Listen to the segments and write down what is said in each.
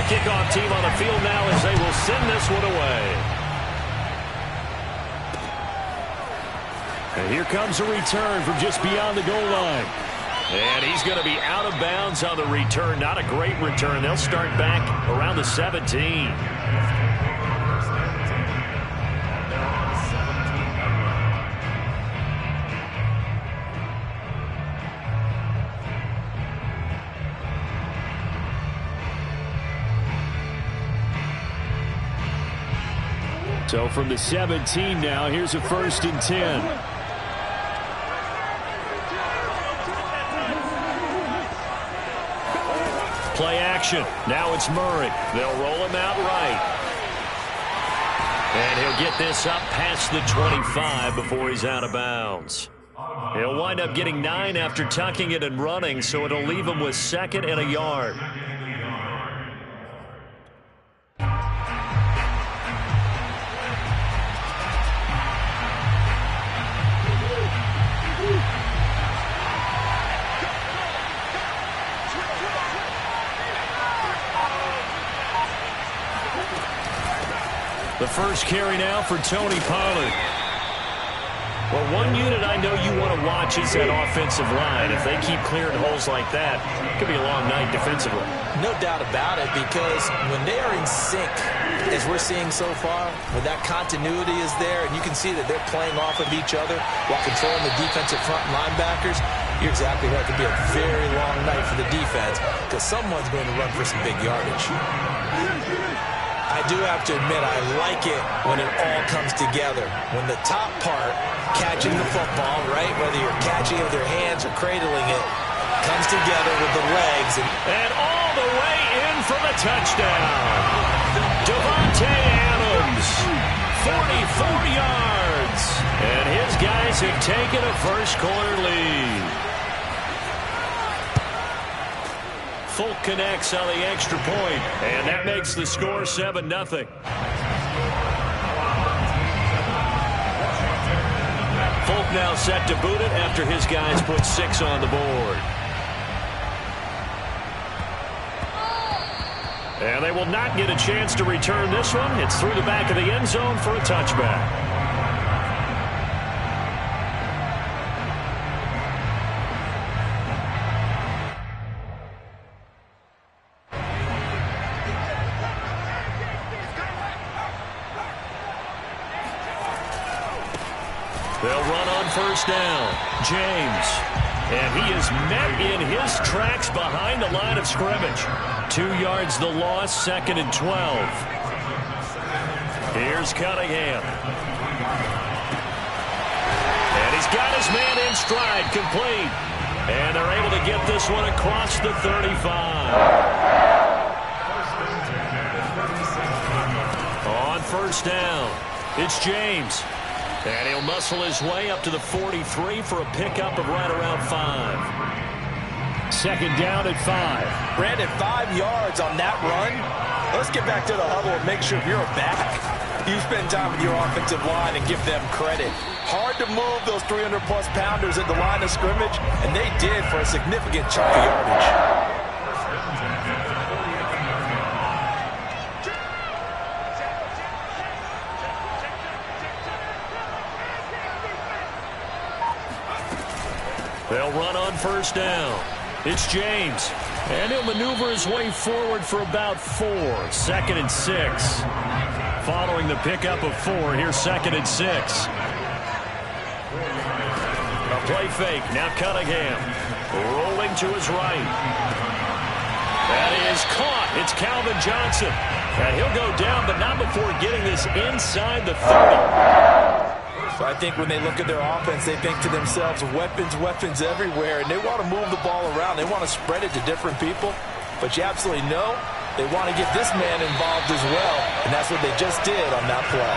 The kickoff team on the field now as they will send this one away. And here comes a return from just beyond the goal line. And he's going to be out of bounds on the return. Not a great return. They'll start back around the 17. So from the 17 now, here's a 1st and 10. Play action. Now it's Murray. They'll roll him out right. And he'll get this up past the 25 before he's out of bounds. He'll wind up getting 9 after tucking it and running, so it'll leave him with 2nd and a yard. The first carry now for Tony Pollard. Well, one unit I know you want to watch is that offensive line. If they keep clearing holes like that, it could be a long night defensively. No doubt about it, because when they are in sync, as we're seeing so far, when that continuity is there, and you can see that they're playing off of each other while controlling the defensive front linebackers, you're exactly right. It could be a very long night for the defense because someone's going to run for some big yardage. I do have to admit, I like it when it all comes together. When the top part, catching the football, right, whether you're catching it with your hands or cradling it, comes together with the legs. And all the way in for the touchdown. Davante Adams, 44 yards. And his guys have taken a first-quarter lead. Folk connects on the extra point, and that makes the score 7-0. Folk now set to boot it after his guys put 6 on the board. And they will not get a chance to return this one. It's through the back of the end zone for a touchback. They'll run on first down. James. And he is met in his tracks behind the line of scrimmage. 2 yards the loss, 2nd and 12. Here's Cunningham. And he's got his man in stride, complete. And they're able to get this one across the 35. On first down, it's James. And he'll muscle his way up to the 43 for a pickup of right around 5. 2nd down at 5. Brandon, 5 yards on that run. Let's get back to the huddle and make sure if you're a back, you spend time with your offensive line and give them credit. Hard to move those 300-plus pounders at the line of scrimmage, and they did for a significant chunk of yardage. They'll run on first down. It's James. And he'll maneuver his way forward for about 4. 2nd and 6. Following the pickup of 4, here's 2nd and 6. A play fake. Now Cunningham. Rolling to his right. That is caught. It's Calvin Johnson. And he'll go down, but not before getting this inside the 30. So I think when they look at their offense, they think to themselves, weapons everywhere, and they want to move the ball around. They want to spread it to different people, but you absolutely know they want to get this man involved as well, and that's what they just did on that play.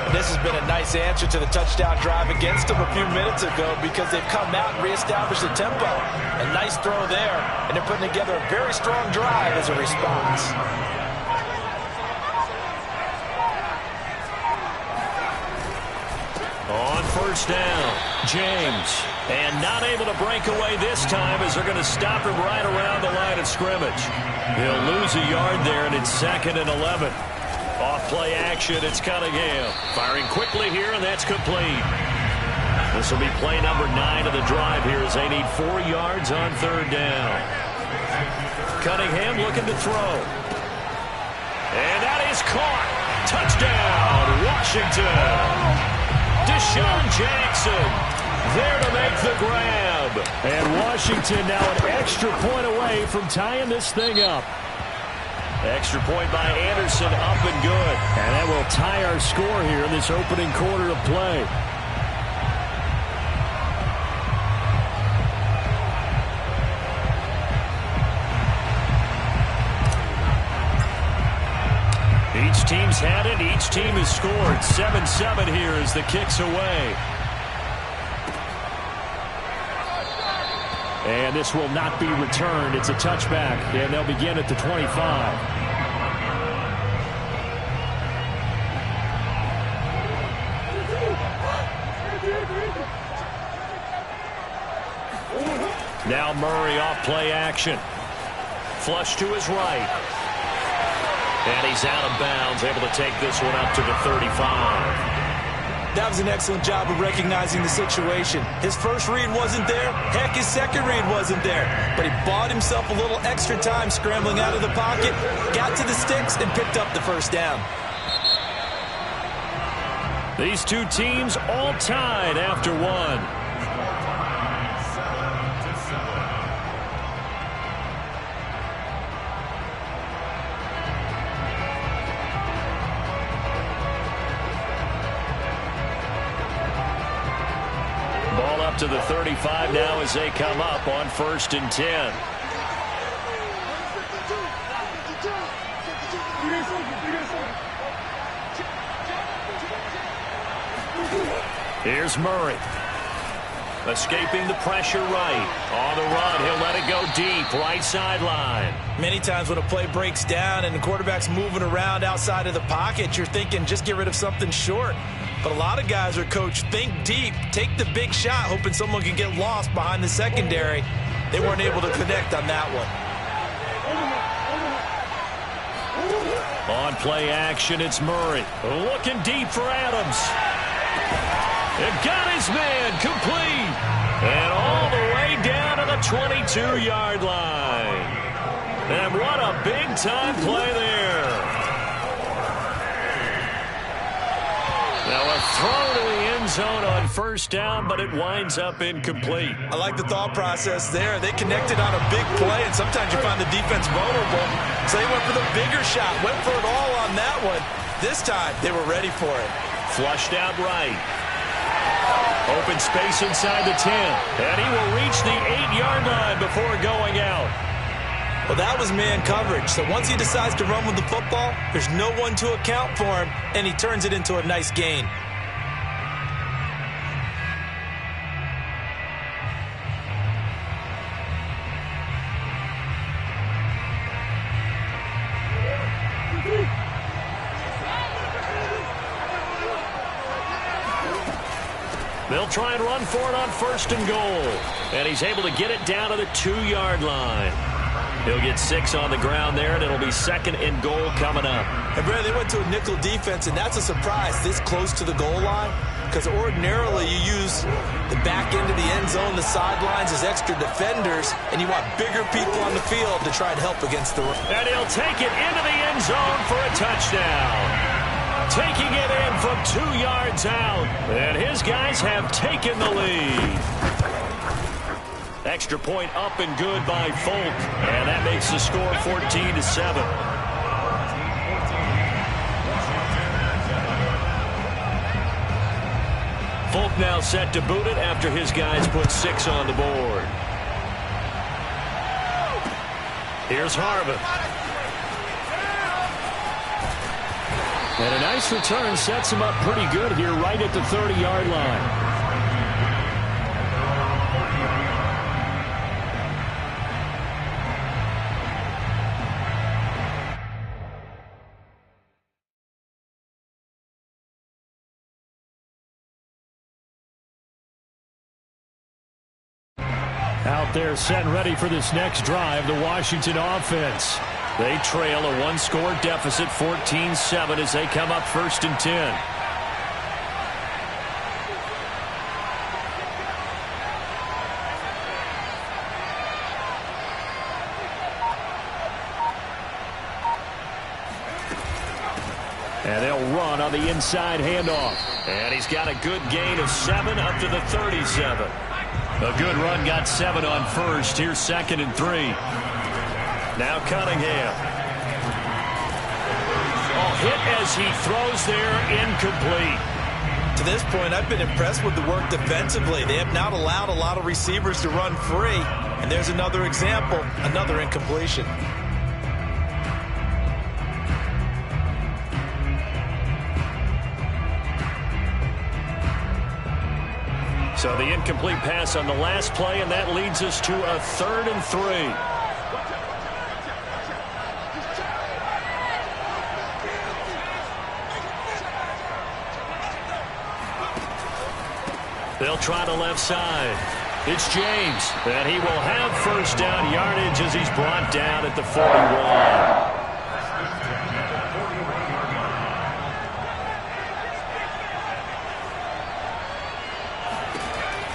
And this has been a nice answer to the touchdown drive against them a few minutes ago because they've come out and reestablished the tempo. A nice throw there, and they're putting together a very strong drive as a response. On first down. James. And not able to break away this time as they're going to stop him right around the line of scrimmage. He'll lose a yard there, and it's 2nd and 11. Off play action, it's Cunningham. Firing quickly here, and that's complete. This will be play number 9 of the drive here as they need 4 yards on 3rd down. Cunningham looking to throw. And that is caught. Touchdown, Washington. Deshaun Jackson there to make the grab. And Washington now an extra point away from tying this thing up. Extra point by Anderson, up and good. And that will tie our score here in this opening quarter of play. Each team's had it. Each team has scored. 7-7 here as the kick's away. And this will not be returned. It's a touchback, and they'll begin at the 25. Now Murray off play action. Flush to his right. And he's out of bounds, able to take this one up to the 35. That was an excellent job of recognizing the situation. His first read wasn't there. Heck, his second read wasn't there. But he bought himself a little extra time scrambling out of the pocket, got to the sticks, and picked up the first down. These two teams all tied after one. To the 35 now as they come up on 1st and 10. Here's Murray. Escaping the pressure right. On the run, he'll let it go deep, right sideline. Many times when a play breaks down and the quarterback's moving around outside of the pocket, you're thinking just get rid of something short. But a lot of guys are coached, think deep, take the big shot, hoping someone can get lost behind the secondary. They weren't able to connect on that one. On play action, it's Murray. Looking deep for Adams. It got his man complete. And all the way down to the 22-yard line. And what a big-time play there. Now a throw to the end zone on 1st down, but it winds up incomplete. I like the thought process there. They connected on a big play, and sometimes you find the defense vulnerable. So they went for the bigger shot, went for it all on that one. This time, they were ready for it. Flushed out right. Open space inside the 10. And he will reach the 8-yard line before going out. Well, that was man coverage. So once he decides to run with the football, there's no one to account for him, and he turns it into a nice gain. They'll try and run for it on 1st and goal. And he's able to get it down to the 2-yard line. He'll get 6 on the ground there, and it'll be 2nd and goal coming up. And Brad, they went to a nickel defense, and that's a surprise this close to the goal line, because ordinarily you use the back end of the end zone, the sidelines as extra defenders, and you want bigger people on the field to try and help against the run. And he'll take it into the end zone for a touchdown. Taking it in from 2 yards out, and his guys have taken the lead. Extra point up and good by Folk. And that makes the score 14-7. Folk now set to boot it after his guys put 6 on the board. Here's Harvin. And a nice return sets him up pretty good here right at the 30-yard line. Out there set and ready for this next drive, the Washington offense. They trail a one-score deficit, 14-7, as they come up 1st and 10. And they'll run on the inside handoff. And he's got a good gain of 7 up to the 37. A good run, got 7 on first. Here's 2nd and 3. Now Cunningham. Oh, hit as he throws there, incomplete. To this point, I've been impressed with the work defensively. They have not allowed a lot of receivers to run free. And there's another example, another incompletion. So the incomplete pass on the last play, and that leads us to a 3rd and 3. They'll try the left side. It's James, and he will have 1st down yardage as he's brought down at the 41.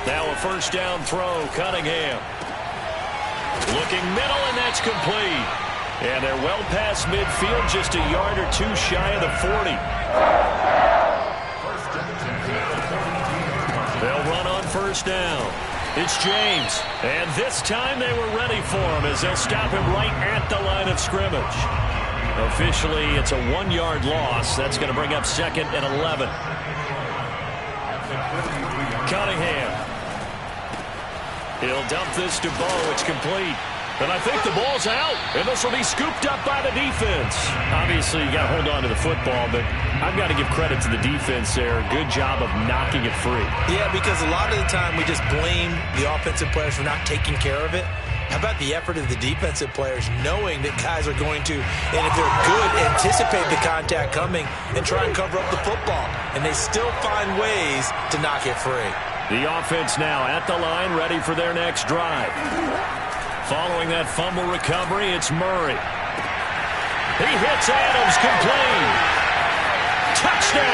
Now a 1st down throw, Cunningham. Looking middle, and that's complete. And they're well past midfield, just a yard or 2 shy of the 40. They'll run on 1st down. It's James. And this time they were ready for him as they'll stop him right at the line of scrimmage. Officially, it's a 1-yard loss. That's going to bring up 2nd and 11. Cunningham. He'll dump this to Bo. It's complete. And I think the ball's out. And this will be scooped up by the defense. Obviously, you got to hold on to the football, but I've got to give credit to the defense there. Good job of knocking it free. Yeah, because a lot of the time we just blame the offensive players for not taking care of it. How about the effort of the defensive players knowing that guys are going to, and if they're good, anticipate the contact coming and try and cover up the football. And they still find ways to knock it free. The offense now at the line, ready for their next drive. Following that fumble recovery, it's Murray. He hits Adams, complete. Touchdown!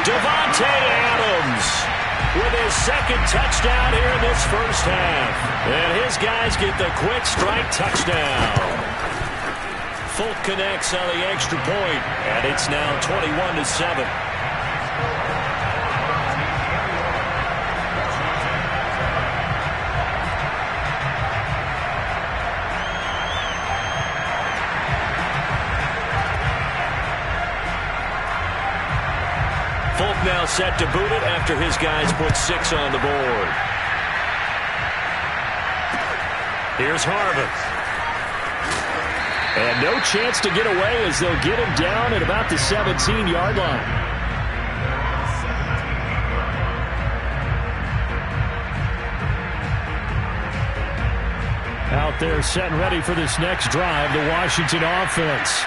Davante Adams with his 2nd touchdown here in this 1st half. And his guys get the quick strike touchdown. Folk connects on the extra point, and it's now 21-7. Folk now set to boot it after his guys put 6 on the board. Here's Harvin. And no chance to get away as they'll get him down at about the 17-yard line. Out there set and ready for this next drive, the Washington offense.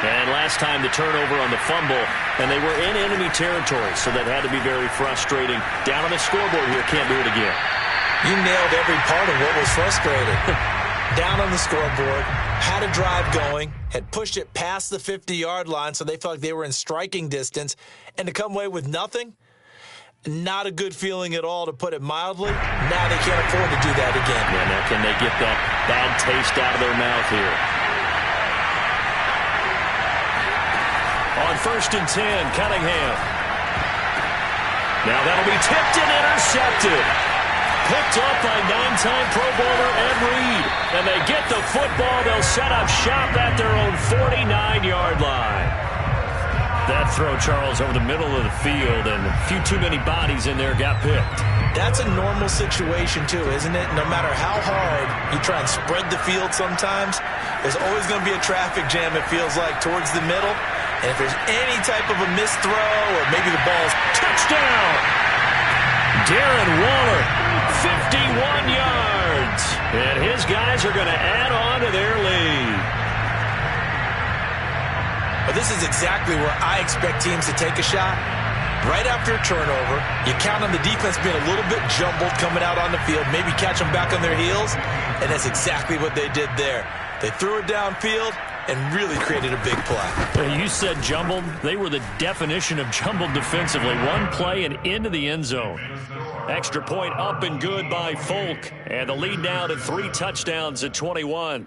And last time the turnover on the fumble, and they were in enemy territory, so that had to be very frustrating. Down on the scoreboard here, can't do it again. You nailed every part of what was frustrating. Down on the scoreboard, had a drive going, had pushed it past the 50-yard line, so they felt like they were in striking distance, and to come away with nothing, not a good feeling at all, to put it mildly. Now they can't afford to do that again. Yeah, now can they get that bad taste out of their mouth here? On 1st and 10, Cunningham. Now that'll be tipped and intercepted. Picked up by 9-time Pro Bowler Ed Reed. And they get the football. They'll set up shop at their own 49-yard line. That throw, Charles, over the middle of the field, and a few too many bodies in there got picked. That's a normal situation, too, isn't it? No matter how hard you try and spread the field sometimes, there's always going to be a traffic jam, it feels like, towards the middle. And if there's any type of a missed throw or maybe the ball's touchdown, Darren Waller, 51 yards. And his guys are going to add on to their lead. But this is exactly where I expect teams to take a shot. right after a turnover. You count on the defense being a little bit jumbled coming out on the field, maybe catch them back on their heels, and that's exactly what they did there. They threw it downfield and really created a big play. You said jumbled. They were the definition of jumbled defensively. One play and into the end zone. Extra point up and good by Folk. And the lead now to 3 touchdowns at 21.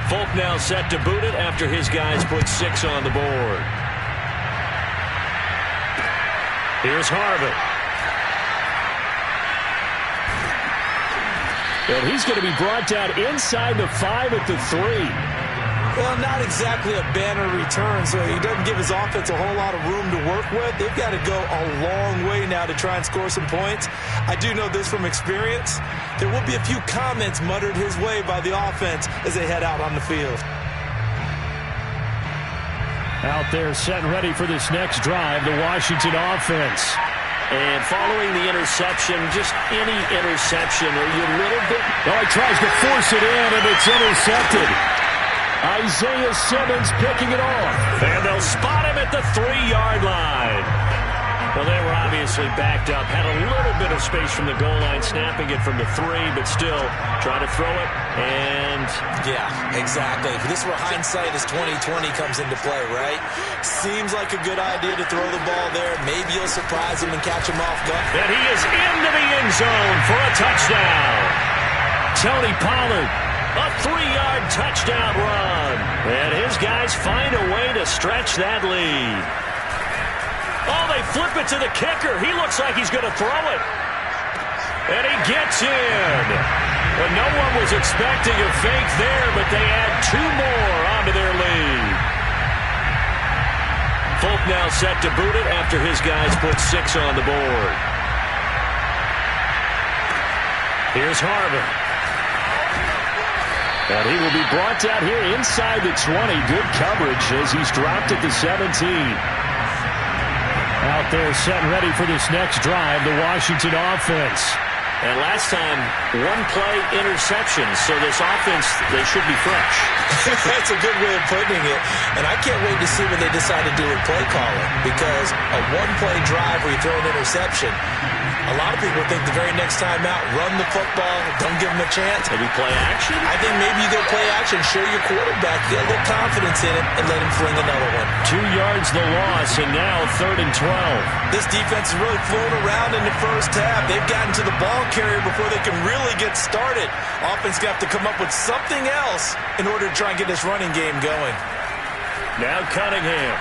Folk now set to boot it after his guys put 6 on the board. Here's Harvin. And he's going to be brought down inside the 5 at the 3. Well, not exactly a banner return, so he doesn't give his offense a whole lot of room to work with. They've got to go a long way now to try and score some points. I do know this from experience. There will be a few comments muttered his way by the offense as they head out on the field. Out there set and ready for this next drive, the Washington offense. And following the interception, just any interception, are you a little bit... Oh, he tries to force it in, and it's intercepted. Isaiah Simmons picking it off. And they'll spot him at the 3-yard line. Well, they were obviously backed up. Had a little bit of space from the goal line, snapping it from the 3, but still trying to throw it. And... yeah, exactly. This is where hindsight is 20/20 comes into play, right? Seems like a good idea to throw the ball there. Maybe you'll surprise him and catch him off guard. And he is into the end zone for a touchdown. Tony Pollard. A 3-yard touchdown run. And his guys find a way to stretch that lead. Oh, they flip it to the kicker. He looks like he's going to throw it. And he gets in. Well, no one was expecting a fake there, but they add 2 more onto their lead. Folk now set to boot it after his guys put 6 on the board. Here's Harvin. And he will be brought down here inside the 20. Good coverage as he's dropped at the 17. Out there set and ready for this next drive, the Washington offense. And last time, 1-play interception, so this offense, they should be fresh. That's a good way of putting it. And I can't wait to see what they decide to do with play calling, because a 1-play drive where you throw an interception, a lot of people think the very next time out, run the football, don't give them a chance. Maybe play action? I think maybe you go play action, show your quarterback, get a little confidence in it, and let him fling another one. 2 yards the loss, and now 3rd and 12. This defense is really flown around in the first half. They've gotten to the ball carrier before they can really get started. Offense got to come up with something else in order to try and get this running game going. Now Cunningham.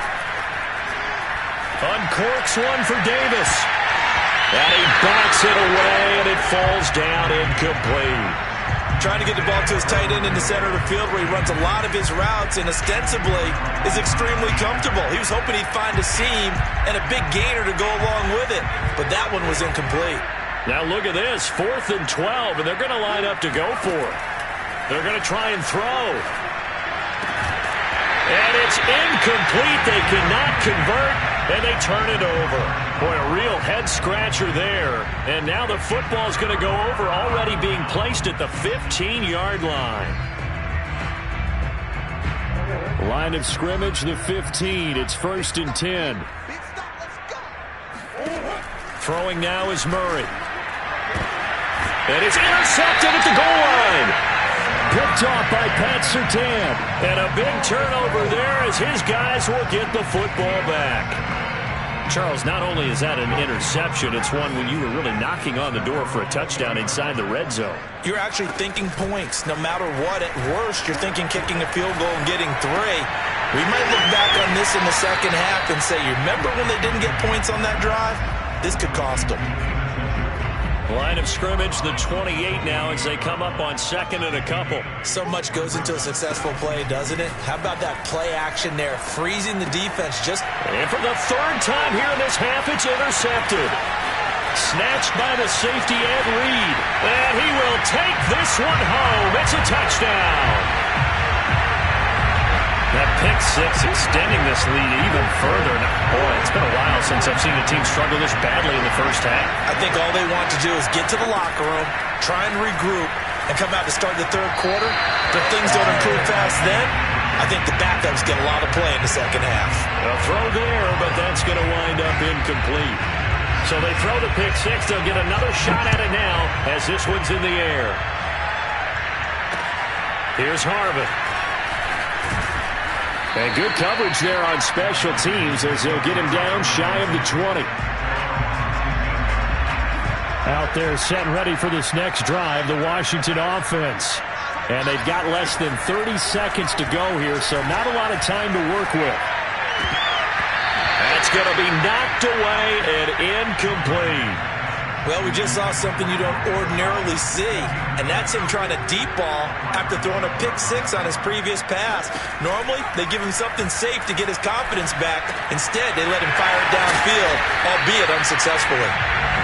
Uncorks one for Davis. And he backs it away, and it falls down incomplete. Trying to get the ball to his tight end in the center of the field where he runs a lot of his routes and ostensibly is extremely comfortable. He was hoping he'd find a seam and a big gainer to go along with it, but that one was incomplete. Now look at this, 4th and 12, and they're going to line up to go for it. They're going to try and throw. And it's incomplete. They cannot convert, and they turn it over. Boy, a real head-scratcher there. And now the football's going to go over, already being placed at the 15-yard line. Line of scrimmage, the 15. It's 1st and 10. Throwing now is Murray. And it's intercepted at the goal line. Picked off by Pat Surtain. And a big turnover there as his guys will get the football back. Charles, not only is that an interception, it's one when you were really knocking on the door for a touchdown inside the red zone. You're actually thinking points. No matter what, at worst, you're thinking kicking a field goal and getting 3. We might look back on this in the second half and say, you remember when they didn't get points on that drive? This could cost them. Line of scrimmage, the 28 now as they come up on 2nd and a couple. So much goes into a successful play, doesn't it? How about that play action there, freezing the defense just... And for the 3rd time here in this half, it's intercepted. Snatched by the safety Ed Reed. And he will take this one home. It's a touchdown. That pick six extending this lead even further. Now, boy, it's been a while since I've seen a team struggle this badly in the first half. I think all they want to do is get to the locker room, try and regroup, and come out to start the third quarter. If things don't improve fast then, I think the backups get a lot of play in the second half. A throw there, but that's going to wind up incomplete. So they throw the pick six. They'll get another shot at it now as this one's in the air. Here's Harvin. And good coverage there on special teams as they'll get him down shy of the 20. Out there set and ready for this next drive, the Washington offense. And they've got less than 30 seconds to go here, so not a lot of time to work with. That's going to be knocked away and incomplete. Well, we just saw something you don't ordinarily see, and that's him trying to deep ball after throwing a pick six on his previous pass. Normally, they give him something safe to get his confidence back. Instead, they let him fire it downfield, albeit unsuccessfully.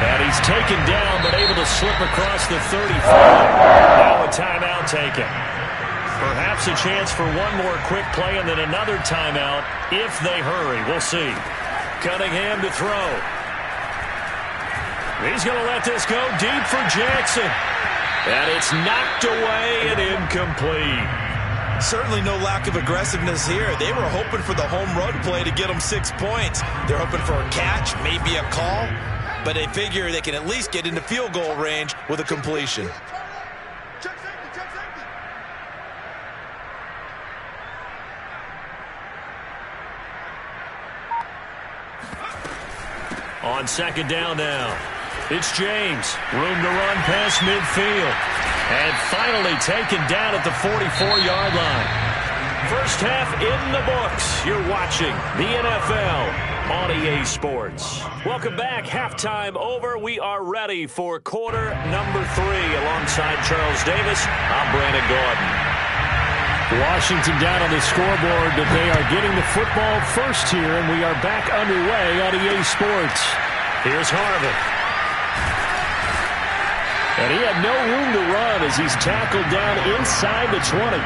And he's taken down, but able to slip across the 35. Now a timeout taken. Perhaps a chance for one more quick play and then another timeout if they hurry. We'll see. Cunningham to throw. He's going to let this go deep for Jackson. And it's knocked away and incomplete. Certainly no lack of aggressiveness here. They were hoping for the home run play to get them 6 points. They're hoping for a catch, maybe a call. But they figure they can at least get into field goal range with a completion. On second down now. It's James. Room to run past midfield. And finally taken down at the 44-yard line. First half in the books. You're watching the NFL on EA Sports. Welcome back. Halftime over. We are ready for quarter number 3. Alongside Charles Davis, I'm Brandon Gordon. Washington down on the scoreboard, but they are getting the football first here, and we are back underway on EA Sports. Here's Harvin. And he had no room to run as he's tackled down inside the 20.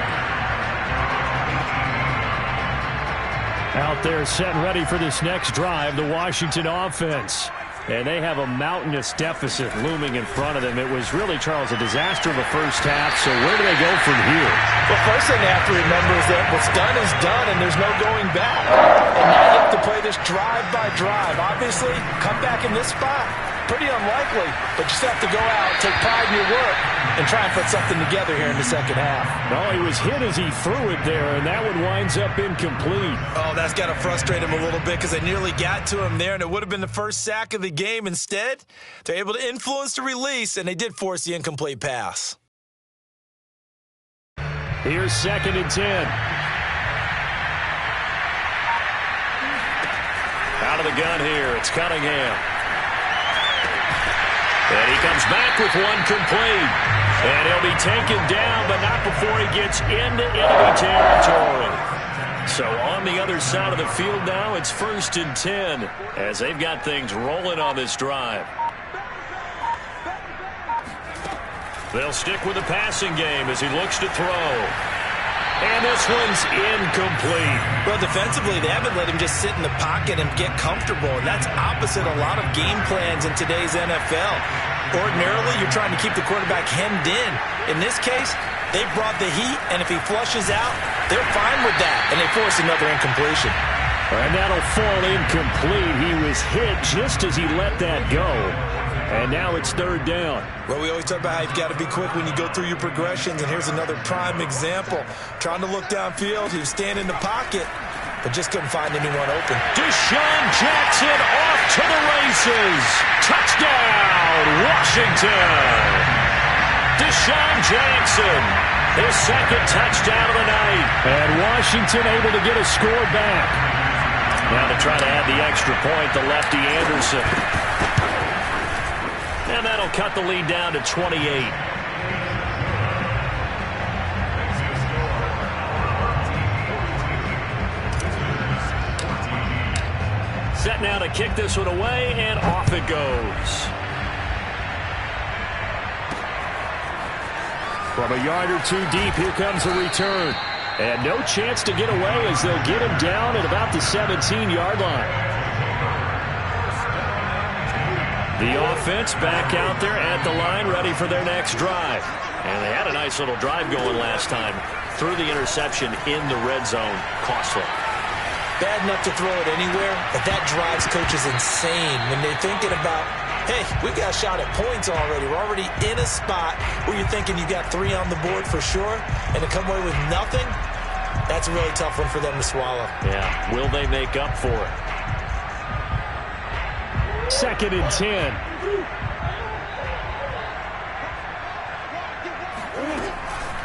Out there set and ready for this next drive, the Washington offense. And they have a mountainous deficit looming in front of them. It was really, Charles, a disaster of a first half. So where do they go from here? Well, first thing they have to remember is that what's done is done, and there's no going back. And now you have to play this drive by drive. Obviously, come back in this spot. Pretty unlikely, but you just have to go out, take pride in your work, and try and put something together here in the second half. No, he was hit as he threw it there, and that one winds up incomplete. Oh, that's got to frustrate him a little bit because they nearly got to him there, and it would have been the first sack of the game. Instead, they're able to influence the release, and they did force the incomplete pass. Here's 2nd and 10. Out of the gun here, it's Cunningham. And he comes back with one complete. And he'll be taken down, but not before he gets into enemy territory. So on the other side of the field now, it's 1st and 10 as they've got things rolling on this drive. They'll stick with the passing game as he looks to throw. And this one's incomplete. Well, defensively, they haven't let him just sit in the pocket and get comfortable, and that's opposite a lot of game plans in today's NFL. Ordinarily, you're trying to keep the quarterback hemmed in. In this case, they brought the heat, and if he flushes out, they're fine with that, and they force another incompletion. And that'll fall incomplete. He was hit just as he let that go. And now it's 3rd down. Well, we always talk about how you've got to be quick when you go through your progressions, and here's another prime example. Trying to look downfield, he was standing in the pocket, but just couldn't find anyone open. Deshaun Jackson off to the races. Touchdown, Washington. Deshaun Jackson, his 2nd touchdown of the night. And Washington able to get a score back. Now to try to add the extra point, the lefty Anderson. And that'll cut the lead down to 28. Set now to kick this one away, and off it goes. From a yard or two deep, here comes a return. And no chance to get away as they'll get him down at about the 17-yard line. The offense back out there at the line, ready for their next drive. And they had a nice little drive going last time. Threw the interception in the red zone. Costly. Bad enough to throw it anywhere, but that drives coaches insane when they're thinking about, hey, we got a shot at points already. We're already in a spot where you're thinking you got 3 on the board for sure, and to come away with nothing, that's a really tough one for them to swallow. Yeah, will they make up for it? 2nd and 10.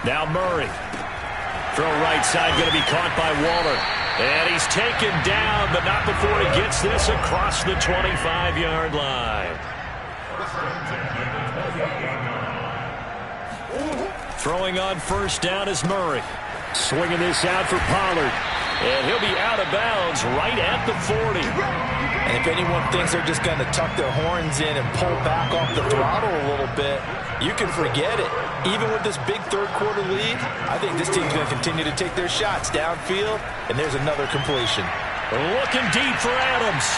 Now Murray. Throw right side, going to be caught by Waller. And he's taken down, but not before he gets this across the 25-yard line. Throwing on first down is Murray. Swinging this out for Pollard. And he'll be out of bounds right at the 40. And if anyone thinks they're just going to tuck their horns in and pull back off the throttle a little bit, you can forget it. Even with this big third-quarter lead, I think this team's going to continue to take their shots downfield, and there's another completion. Looking deep for Adams.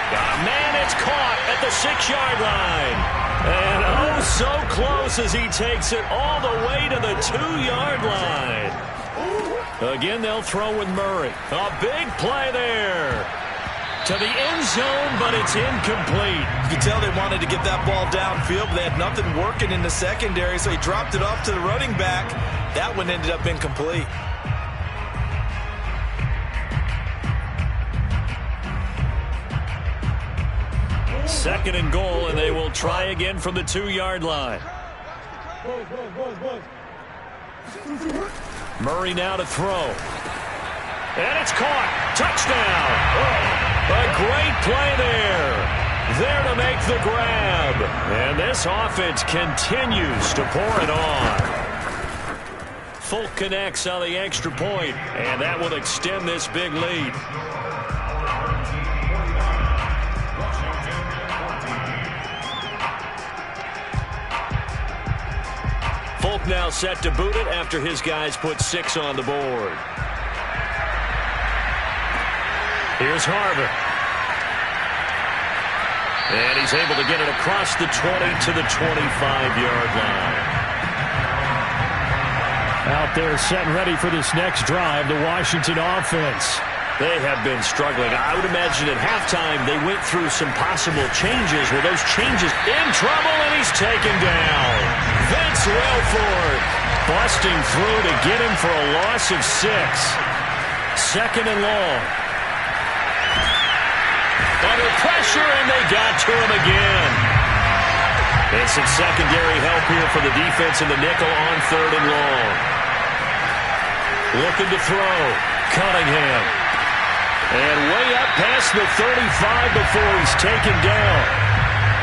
Got a man, it's caught at the 6-yard line. And oh, so close as he takes it all the way to the 2-yard line. Again, they'll throw with Murray. A big play there. To the end zone, but it's incomplete. You can tell they wanted to get that ball downfield, but they had nothing working in the secondary, so he dropped it off to the running back. That one ended up incomplete. Second and goal, and they will try again from the 2-yard line. Murray now to throw. And it's caught. Touchdown. A great play there. There to make the grab. And this offense continues to pour it on. Folk connects on the extra point, and that will extend this big lead. Folk now set to boot it after his guys put 6 on the board. Here's Harvin. And he's able to get it across the 20 to the 25-yard line. Out there set and ready for this next drive, the Washington offense. They have been struggling. I would imagine at halftime they went through some possible changes. Well, those changes in trouble, and he's taken down. Vince Wilfork busting through to get him for a loss of 6. 2nd and long. Under pressure, and they got to him again. And some secondary help here for the defense in the nickel on 3rd and long. Looking to throw. Cunningham. And way up past the 35 before he's taken down.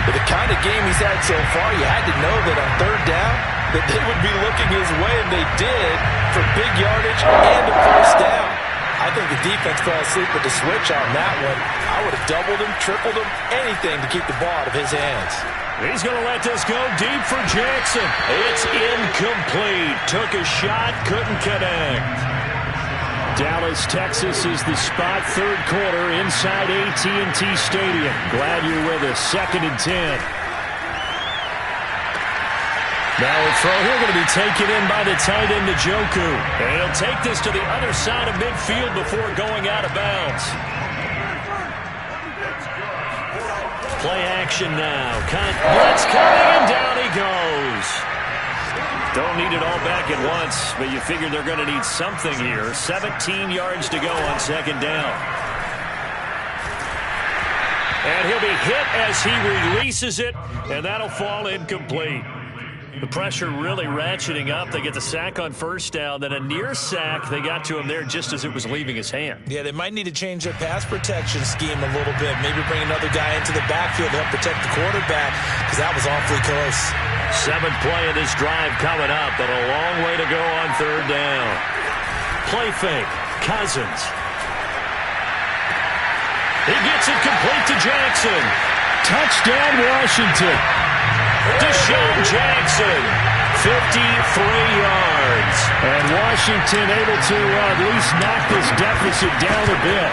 With the kind of game he's had so far, you had to know that on 3rd down, that they would be looking his way, and they did, for big yardage and a first down. I think the defense fell asleep with the switch on that one. I would have doubled him, tripled him, anything to keep the ball out of his hands. He's going to let this go deep for Jackson. It's incomplete. Took a shot, couldn't connect. Dallas, Texas is the spot, 3rd quarter inside AT&T Stadium. Glad you're with us. 2nd and 10. Now a throw here going to be taken in by the tight end, Njoku. And he'll take this to the other side of midfield before going out of bounds. Play action now. Blitz coming, and down he goes. Don't need it all back at once, but you figure they're going to need something here. 17 yards to go on 2nd down. And he'll be hit as he releases it, and that'll fall incomplete. The pressure really ratcheting up. They get the sack on 1st down, then a near sack. They got to him there just as it was leaving his hand. Yeah, they might need to change their pass protection scheme a little bit. Maybe bring another guy into the backfield to help protect the quarterback, because that was awfully close. 7th play of this drive coming up, but a long way to go on 3rd down. Play fake. Cousins. He gets it complete to Jackson. Touchdown, Washington. Deshaun Jackson 53 yards. And Washington able to at least knock this deficit down a bit.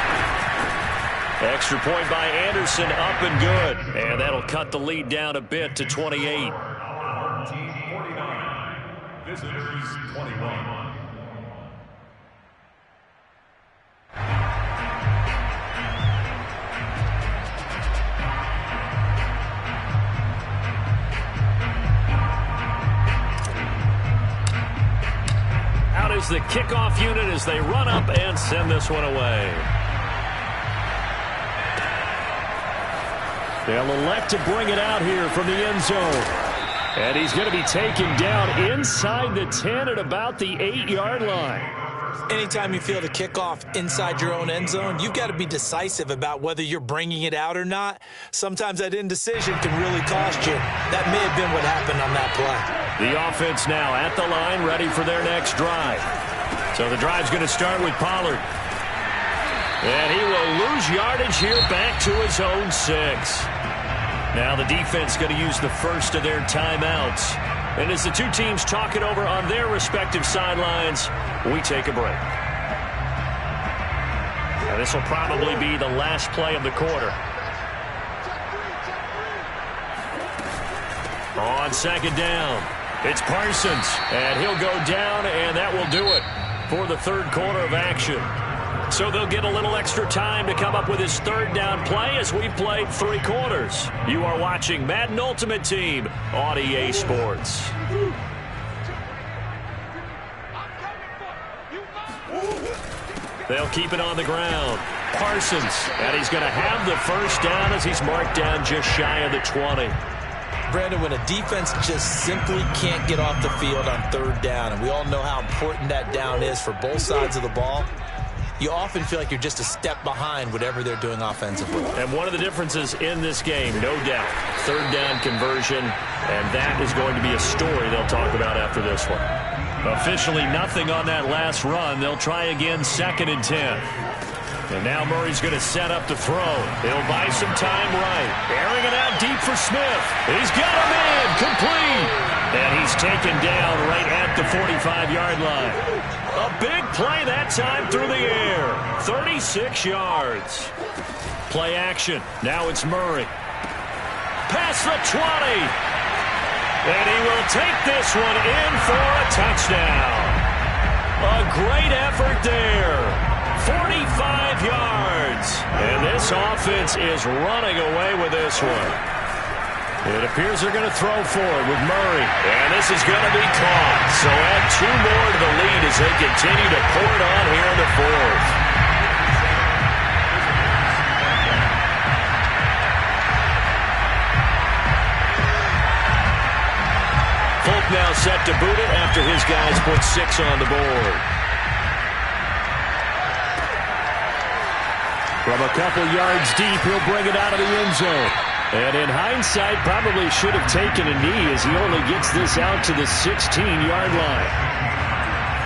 Extra point by Anderson, up and good. And that'll cut the lead down a bit to 28. Team 49, visitors 21. Out is the kickoff unit as they run up and send this one away. They'll elect to bring it out here from the end zone. And he's going to be taken down inside the 10 at about the 8-yard line. Anytime you feel the kickoff inside your own end zone, you've got to be decisive about whether you're bringing it out or not. Sometimes that indecision can really cost you. That may have been what happened on that play. The offense now at the line, ready for their next drive. So the drive's going to start with Pollard. And he will lose yardage here back to his own 6. Now the defense going to use the first of their timeouts. And as the two teams talk it over on their respective sidelines, we take a break. Now this will probably be the last play of the quarter. On second down, it's Parsons. And he'll go down, and that will do it for the third quarter of action. So they'll get a little extra time to come up with his third down play as we've played 3 quarters. You are watching Madden Ultimate Team on EA Sports. They'll keep it on the ground. Parsons, and he's going to have the first down as he's marked down just shy of the 20. Brandon, when a defense just simply can't get off the field on third down, and we all know how important that down is for both sides of the ball, you often feel like you're just a step behind whatever they're doing offensively. And one of the differences in this game, no doubt, third down conversion, and that is going to be a story they'll talk about after this one. Officially nothing on that last run. They'll try again, 2nd and 10. And now Murray's going to set up to throw. He'll buy some time right. Airing it out deep for Smith. He's got a man, complete. And he's taken down right at the 45-yard line. A big play that time through the air. 36 yards. Play action. Now it's Murray. Past the 20. And he will take this one in for a touchdown. A great effort there. 45 yards. And this offense is running away with this one. It appears they're going to throw for it with Murray. And this is going to be caught. So add 2 more to the lead as they continue to pour it on here in the 4th. Folk now set to boot it after his guys put 6 on the board. From a couple yards deep, he'll bring it out of the end zone. And in hindsight, probably should have taken a knee as he only gets this out to the 16-yard line.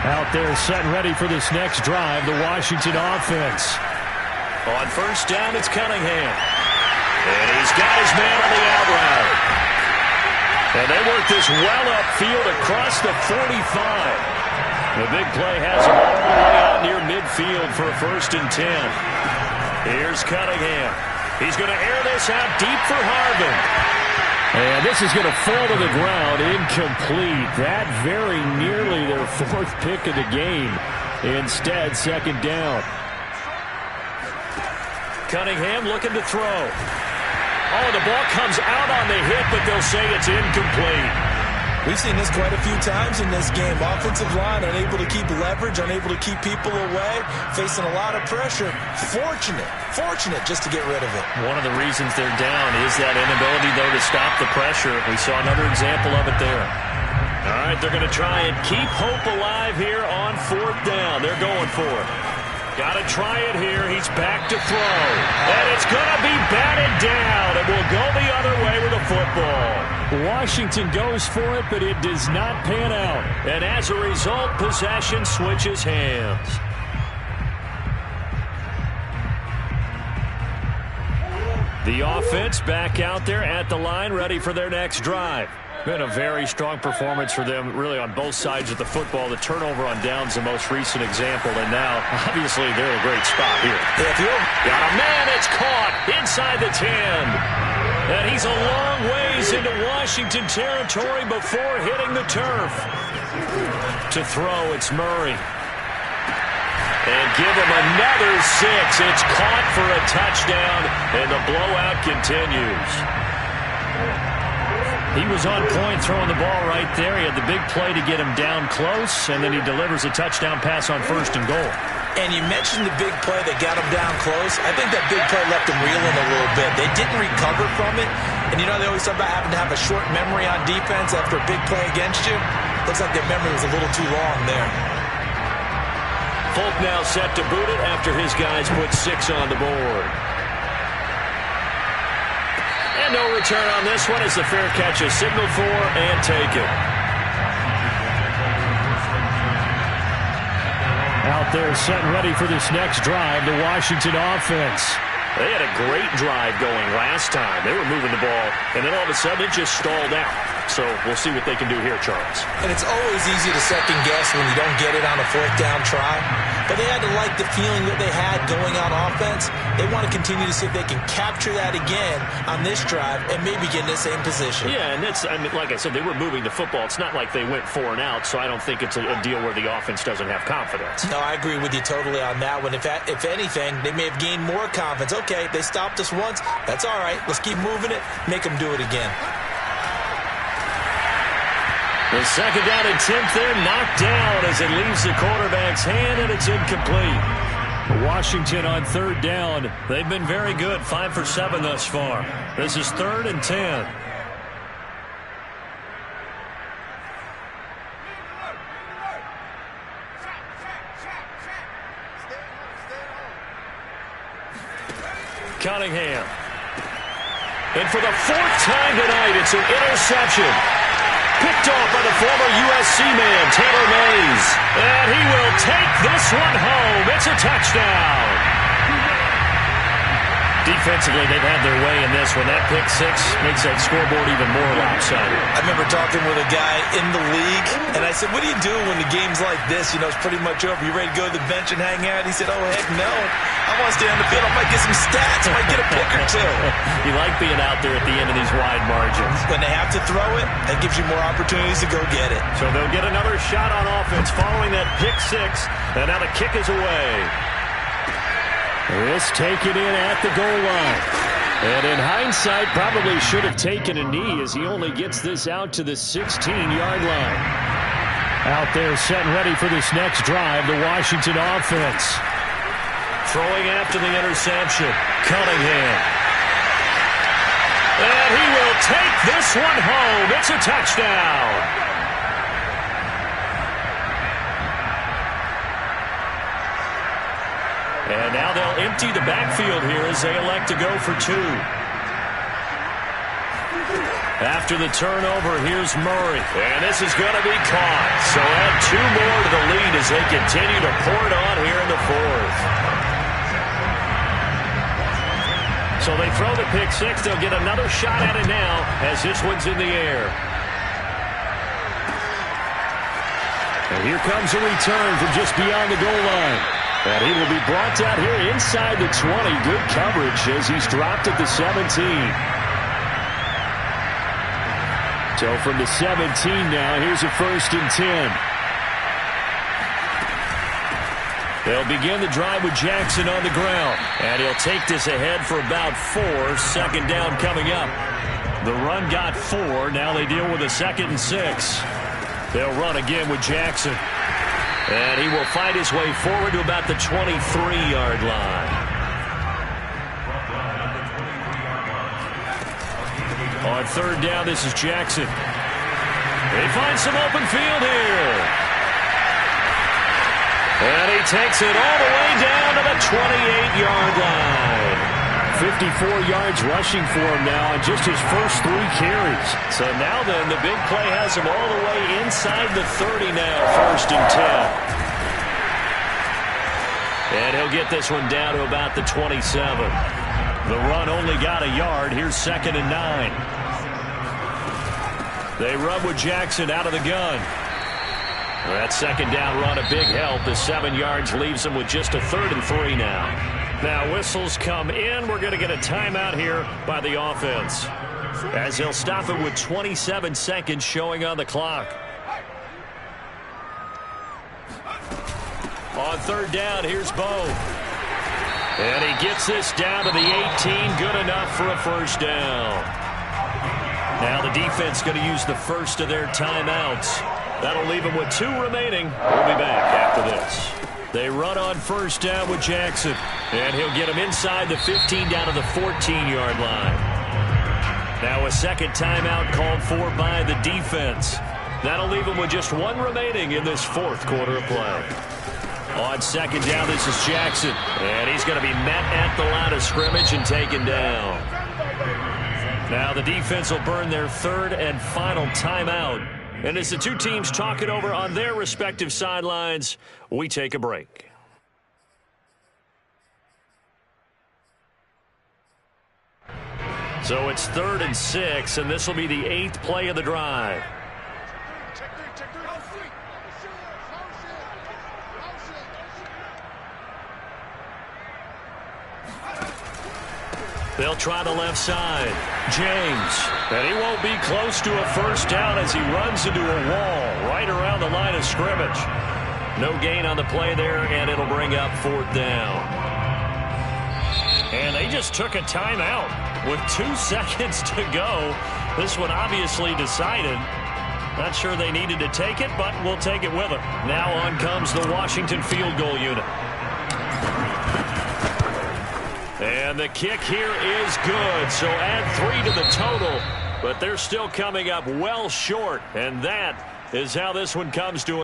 Out there set ready for this next drive, the Washington offense. On first down, it's Cunningham. And he's got his man on the out route. And they work this well upfield across the 45. The big play has him all the way out near midfield for a 1st and 10. Here's Cunningham. He's going to air this out deep for Harvin. And this is going to fall to the ground incomplete. That very nearly their 4th pick of the game. Instead, 2nd down. Cunningham looking to throw. Oh, the ball comes out on the hit, but they'll say it's incomplete. We've seen this quite a few times in this game. Offensive line unable to keep leverage, unable to keep people away, facing a lot of pressure. Fortunate just to get rid of it. One of the reasons they're down is that inability, though, to stop the pressure. We saw another example of it there. All right, they're going to try and keep hope alive here on 4th down. They're going for it. Got to try it here. He's back to throw. And it's going to be batted down. It will go the other way with the football. Washington goes for it, but it does not pan out. And as a result, possession switches hands. The offense back out there at the line, ready for their next drive. Been a very strong performance for them, really, on both sides of the football. The turnover on downs, the most recent example, and now, obviously, they're in a great spot here. Got a man, it's caught inside the 10. And he's a long ways into Washington territory before hitting the turf. To throw, it's Murray. And give him another 6. It's caught for a touchdown, and the blowout continues. He was on point throwing the ball right there. He had the big play to get him down close, and then he delivers a touchdown pass on 1st and goal. And you mentioned the big play that got him down close. I think that big play left him reeling a little bit. They didn't recover from it. And, you know, they always talk about having to have a short memory on defense after a big play against you. Looks like their memory was a little too long there. Folk now set to boot it after his guys put 6 on the board. And no return on this one as the fair catch is signaled for and taken. Out there set and ready for this next drive, the Washington offense. They had a great drive going last time. They were moving the ball, and then all of a sudden it just stalled out. So we'll see what they can do here, Charles. And it's always easy to second guess when you don't get it on a 4th down try. But they had to like the feeling that they had going on offense. They want to continue to see if they can capture that again on this drive and maybe get in the same position. Yeah, and that's, I mean, like I said, they were moving the football. It's not like they went 4 and out, so I don't think it's a deal where the offense doesn't have confidence. No, I agree with you totally on that one. If anything, they may have gained more confidence. Okay, they stopped us once. That's all right. Let's keep moving it. Make them do it again. The 2nd down and 10th there, knocked down as it leaves the quarterback's hand, and it's incomplete. Washington on 3rd down. They've been very good, 5 for 7 thus far. This is 3rd and 10. Cunningham. And for the 4th time tonight, it's an interception. Picked off by the former USC man, Taylor Mays. And he will take this one home. It's a touchdown. Defensively, they've had their way in this one. That pick 6 makes that scoreboard even more lopsided. I remember talking with a guy in the league, and I said, what do you do when the game's like this? You know, it's pretty much over. You ready to go to the bench and hang out? He said, oh, heck no. I want to stay on the field. I might get some stats. I might get a pick or 2. You like being out there at the end of these wide margins. When they have to throw it, that gives you more opportunities to go get it. So they'll get another shot on offense following that pick 6, and now the kick is away. This taken in at the goal line. And in hindsight, probably should have taken a knee as he only gets this out to the 16-yard line. Out there set and ready for this next drive, the Washington offense. Throwing after the interception, Cunningham. And he will take this one home. It's a touchdown. And now they'll empty the backfield here as they elect to go for 2. After the turnover, here's Murray. And this is going to be caught. So add 2 more to the lead as they continue to pour it on here in the 4th. So they throw the pick 6. They'll get another shot at it now as this one's in the air. And here comes a return from just beyond the goal line. And he will be brought down here inside the 20. Good coverage as he's dropped at the 17. So from the 17 now, here's a 1st and 10. They'll begin the drive with Jackson on the ground. And he'll take this ahead for about 4. 2nd down coming up. The run got 4. Now they deal with a 2nd and 6. They'll run again with Jackson. And he will fight his way forward to about the 23-yard line. On 3rd down, this is Jackson. He finds some open field here. And he takes it all the way down to the 28-yard line. 54 yards rushing for him now on just his first 3 carries. So now then, the big play has him all the way inside the 30 now, 1st and 10. And he'll get this one down to about the 27. The run only got a yard. Here's 2nd and 9. They run with Jackson out of the gun. That second down run, a big help. The 7 yards leaves them with just a 3rd and 3 now. Now whistles come in. We're going to get a timeout here by the offense, as they'll stop it with 27 seconds showing on the clock. On 3rd down, here's Bo. And he gets this down to the 18. Good enough for a 1st down. Now the defense going to use the first of their timeouts. That'll leave them with 2 remaining. We'll be back after this. They run on 1st down with Jackson. And he'll get him inside the 15 down to the 14-yard line. Now a second timeout called for by the defense. That'll leave them with just 1 remaining in this 4th quarter of play. On 2nd down, this is Jackson. And he's going to be met at the line of scrimmage and taken down. Now the defense will burn their 3rd and final timeout. And as the 2 teams talk it over on their respective sidelines, we take a break. So it's 3rd and 6, and this will be the 8th play of the drive. They'll try the left side. James. And he won't be close to a 1st down as he runs into a wall right around the line of scrimmage. No gain on the play there, and it'll bring up 4th down. And they just took a timeout with 2 seconds to go. This one obviously decided. Not sure they needed to take it, but we'll take it with them. Now on comes the Washington field goal unit. And the kick here is good, so add 3 to the total, but they're still coming up well short, and that is how this one comes to